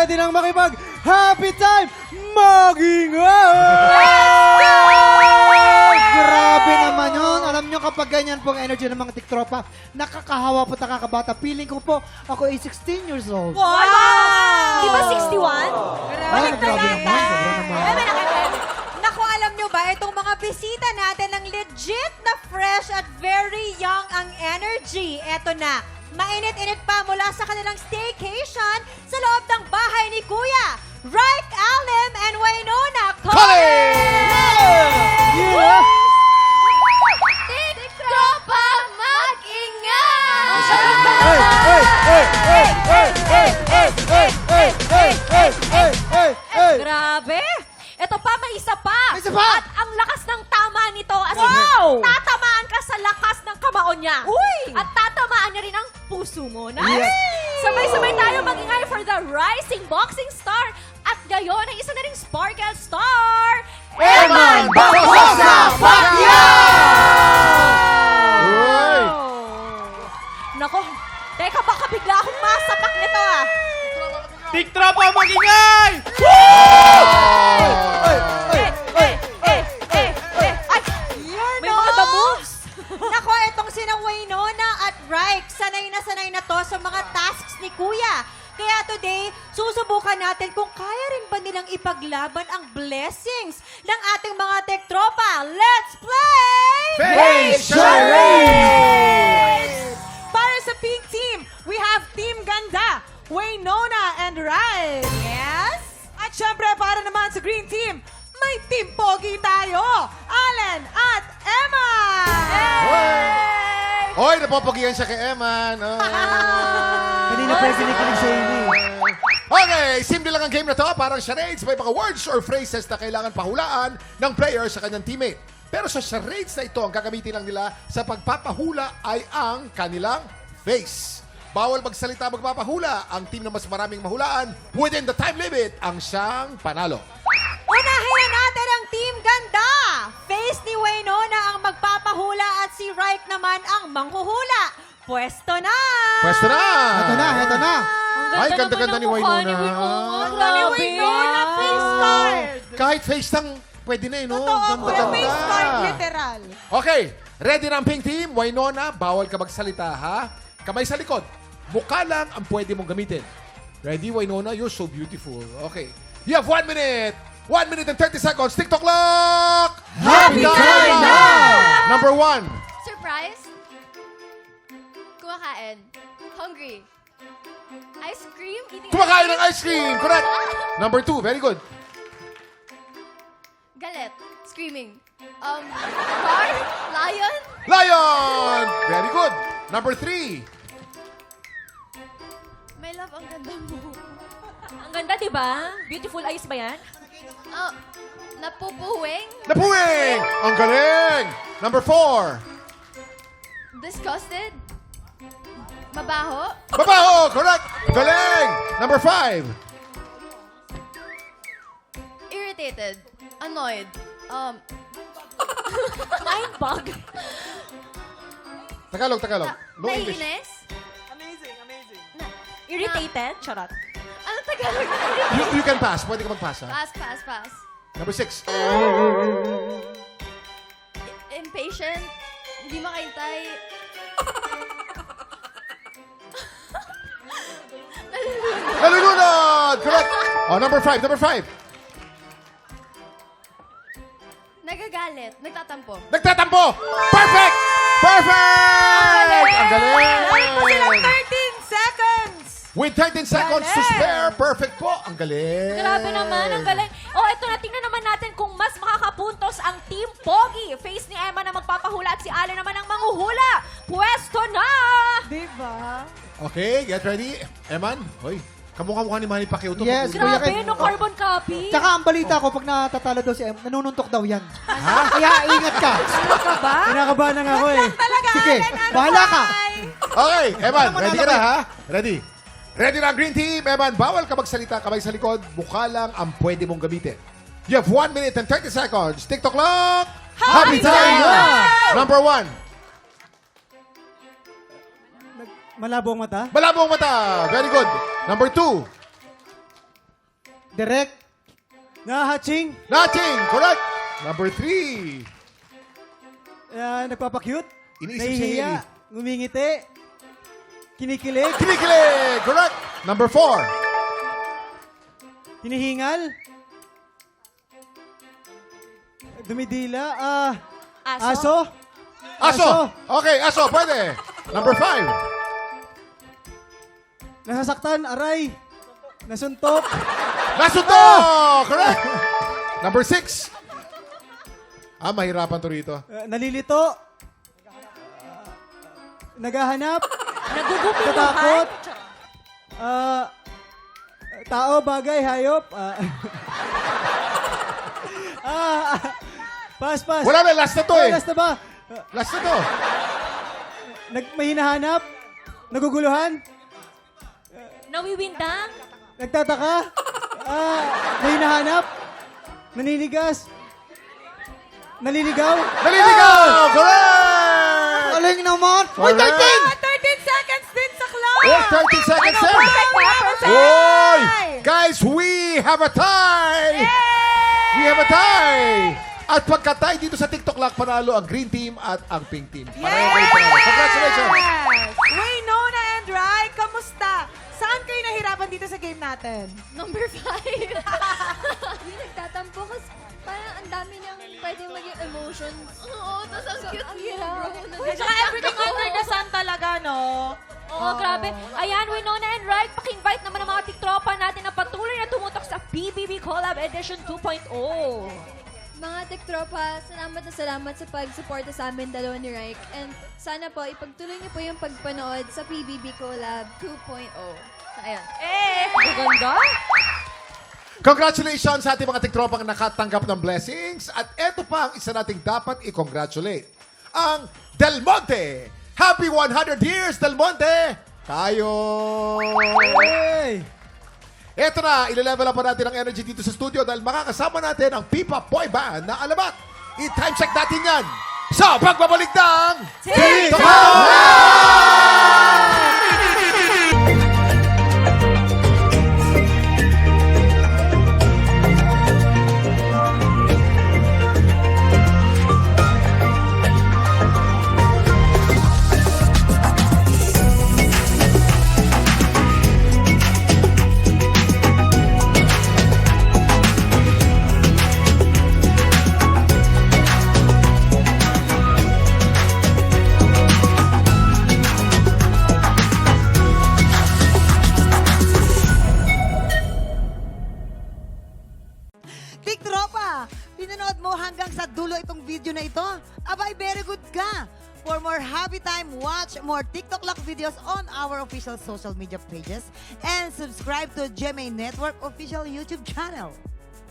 ready nang makipag happy time mag-ingay! Grabe naman yun. Alam nyo kapag ganyan pong energy ng mga tiktropa, nakakahawa po, nakakabata. Feeling ko po, ako ay 16 years old. Wow! Di ba 61? Ay, grabe naman. Sobra naman. Naku, alam nyo ba, itong mga bisita natin ng legit na fresh at very young ang energy. Eto na, mainit-init pa mula sa kanilang staycation sa loob ng bahay ni Kuya. Raik Alim and Waynona Collins! Yeah! Tiktropa mag-ingay! Hey! Grabe! Ito pa, may isa pa! May isa pa! At ang lakas ng tama nito, as in, Wow! tatamaan ka sa lakas ng kamaon niya. Uy! At tatamaan niya rin ang puso mo. Nice! Yes. Sabay-sabay tayo mag-ingay for the rising boxing star. At ngayon ay isa na ring sparkle star, Eman Barbosa Pacquiao! Nako, teka baka bigla akong masapak nito ah. Tiktropa mag-ingay! Ay, may mga the moves. Nako, itong sina Waynona at Raik, sanay na to sa mga tasks ni Kuya. Kaya today, susubukan natin kung kaya rin ba nilang ipaglaban ang blessings ng ating mga tektropa. Let's play! Face Charades! Para sa pink team, we have Team Ganda, Waynona and Raik. Yes? At syempre, para naman sa green team, may Team Pogi tayo, Allen at Emma! Hoy, napopogihan siya kay Eman. Kanina pa yung kinikilig sa ini. Okay, simple lang ang game na to. Parang charades, may mga words or phrases na kailangan pahulaan ng player sa kanyang teammate. Pero sa charades na ito, ang gagamitin lang nila sa pagpapahula ay ang kanilang face. Bawal magsalita magpapahula. Ang team na mas maraming mahulaan within the time limit ang siyang panalo. Unahin na natin ang Team Ganda. Face ni Waynona ang magpapahula at si Raik naman ang manghuhula. Pwesto na! Pwesto na! Heto na. Ay, ganda-ganda ni Waynona. Ni Waynona, face card! Kahit face lang, pwede na no? Totoo, kuya, Ganda-ganda. face card, literal. Okay, ready na ang pink team. Waynona, bawal ka magsalita ha. Kamay sa likod. Mukha lang ang pwede mong gamitin. Ready, Waynona? You're so beautiful. Okay. You have 1 minute. 1 minute and 30 seconds. TikTok clock! Happy time now! Number 1. Surprise? Kumakain. Hungry. Ice cream? Eating Kumakain ng ice cream. Correct. Number 2. Very good. Galit. Screaming. Car? Lion? Lion! Very good. Number 3. My love, ang ganda mo. Ang ganda, di ba? Beautiful eyes ba yan? Napupuwing? Napuwing! Ang galing! Number 4. Disgusted? Mabaho? Babaho! Correct! Galing! Number 5. Irritated? Annoyed? Mind bug? Tagalog. No English. Naiinis? Amazing. Irritated? Charot. Ano Tagalog? You can pass. Pwede ka mag-pass ha. Pass. Number 6. Impatient? Hindi makaintay? Nalulunod! Correct! Oh, number 5. Nagagalit? Nagtatampo? Nagtatampo! Perfect! Ang galing! Meron pa silang 13 seconds! With 13 seconds to Galing! spare, perfect po! Ang galing! Grabe naman, ang galing. Oh, ito na, tingnan naman natin kung mas makakapuntos ang Team Pogi. Face ni Emma na magpapahula at si Ale naman ang manguhula. Pwesto na! Diba? Okay, get ready. Eman, hoy, kamukha-mukha ni Manny Pacquiao to. Yes, Kuya Grabe, Ken. no carbon copy. Tsaka ang balita ko, pag natatalo daw si Em, nanununtok daw yan. Kaya ingat ka. Ka ba? Kinakabahan lang ako eh. Talaga, Sige, Allen, ano bahala ba? ka. Okay, Eman, Ano ready ka manalo na ka? ha? Ready. Ready na ang green team. Eman, bawal ka magsalita, kamay sa likod. Mukha lang ang pwede mong gamitin. You have 1 minute and 30 seconds. TikTok clock! Happy time now! Number 1. Malabo ang mata? Malabo ang mata. Very good. Number 2. Direct. Nahaching. Nothing! Correct! Number 3. Nagpapakyut. Iniisip si Nahihiya. Hailey. Ngumingiti. Kinikilig. Kinikilig! Correct! Number 4. Hinihingal. Dumidila. Aso? Aso. Aso! Okay, aso, pwede. Number 5. Nasasaktan. Aray. Nasuntok. Nasunto! Correct! Number 6. Mahirapan to rito. Nalilito. Naghahanap. Nagugupiluhan? Natatakot. Tao, bagay, hayop. Pass. Wala na, last na to eh. Last na ba? Last na to. May hinahanap? Naguguluhan? Nawiwindang? Nagtataka? May hinahanap? Naninigas? Naliligaw? Naliligaw! Correct! Aling naman! Correct! 13 seconds din sa clock! Oh, 30 seconds Ano, in. perfect na, perfect! Oy! Guys, we have a tie! We have a tie! At pagka-tie dito sa TikTok Lock, panalo ang green team at ang pink team. Pareho kayo panalo. Congratulations! Waynona and Rai, kamusta? Saan kayo nahirapan dito sa game natin? Number 5. Yung nagtatampo kasi parang ang dami niyang pwedeng maging emotions. Oo, tas ang cute niya, bro. Tsaka everything under the sun talaga, no? Oo, grabe. Ayan, Winona and Right, paki-invite naman ang mga tiktropa natin na patuloy na tumutok sa PBB Collab Edition 2.0. Mga tektropa, salamat sa pag-suporta sa amin dalawa ni Raik. And sana po, ipagtuloy niyo po yung pagpanood sa PBB Collab 2.0. Ayan. Maganda. Congratulations sa ating mga tiktropang nakatanggap ng blessings. At eto pa ang isa nating dapat i-congratulate. Ang Del Monte! Happy 100 years, Del Monte! Tayo! Hey! Eto na, ile-level up pa natin ang energy dito sa studio dahil makakasama natin ang Pipa Boy Band na alamat. I-time check natin yan sa pagbabalik ng TikTok! Tiktropa, pinanood mo hanggang sa dulo itong video na ito? Abay, very good ka! For more happy time, watch more TikTok Lock videos on our official social media pages and subscribe to GMA Network official YouTube channel.